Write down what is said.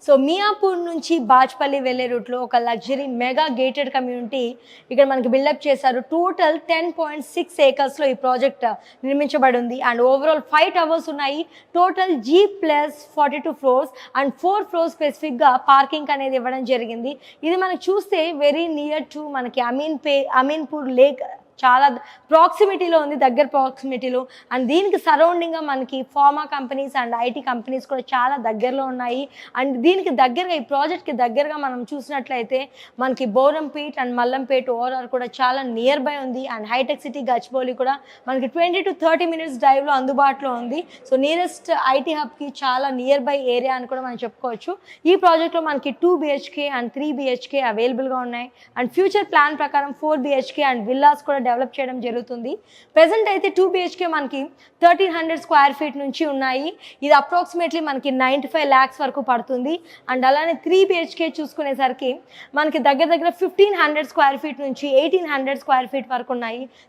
So Miyapur నుంచి బాచ్పల్లి వెళ్ళే రూట్లో ఒక లగ్జరీ మెగా గేటెడ్ కమ్యూనిటీ ఇక్కడ మనకి బిల్డప్ చేశారు. టోటల్ 10.6 ఏకర్స్లో ఈ ప్రాజెక్ట్ నిర్మించబడి ఉంది. అండ్ ఓవరాల్ 5 టవర్స్ ఉన్నాయి. Total G+42 floors and 4 floors స్పెసిఫిక్గా పార్కింగ్ అనేది ఇవ్వడం జరిగింది. ఇది మనకి చూస్తే వెరీ నియర్ టు మనకి అమీన్పూర్ లేక్ చాలా ప్రాక్సిమిటీలో ఉంది, దగ్గర ప్రాక్సిమిటీలో. అండ్ దీనికి సరౌండింగ్గా మనకి pharma companies and IT companies కూడా చాలా దగ్గరలో ఉన్నాయి. అండ్ దీనికి దగ్గరగా ఈ ప్రాజెక్ట్కి దగ్గరగా మనం చూసినట్లయితే మనకి బోరంపేట్ అండ్ మల్లంపేట్ ఓఆర్ఆర్ కూడా చాలా నియర్ బై ఉంది. అండ్ హైటెక్ సిటీ గచ్చిబౌలి కూడా మనకి 20 to 30 minutes డ్రైవ్లో అందుబాటులో ఉంది. సో నియరెస్ట్ ఐటీ హబ్కి చాలా నియర్ బై ఏరియా అని కూడా మనం చెప్పుకోవచ్చు. ఈ ప్రాజెక్ట్లో మనకి 2 BHK అండ్ 3 BHK అవైలబుల్గా ఉన్నాయి. అండ్ ఫ్యూచర్ ప్లాన్ ప్రకారం 4 BHK అండ్ విల్లాస్ కూడా డెవలప్ చేయడం జరుగుతుంది. ప్రెసెంట్ అయితే 2 BHK మనకి 1300 స్క్వేర్ ఫీట్ నుంచి ఉన్నాయి. ఇది అప్రాక్సిమేట్లీ మనకి 95 lakhs వరకు పడుతుంది. అండ్ అలానే 3 BHK చూసుకునేసరికి మనకి దగ్గర 1500 స్క్వేర్ ఫీట్ నుంచి 1800 స్క్వేర్ ఫీట్ వరకు ఉన్నాయి.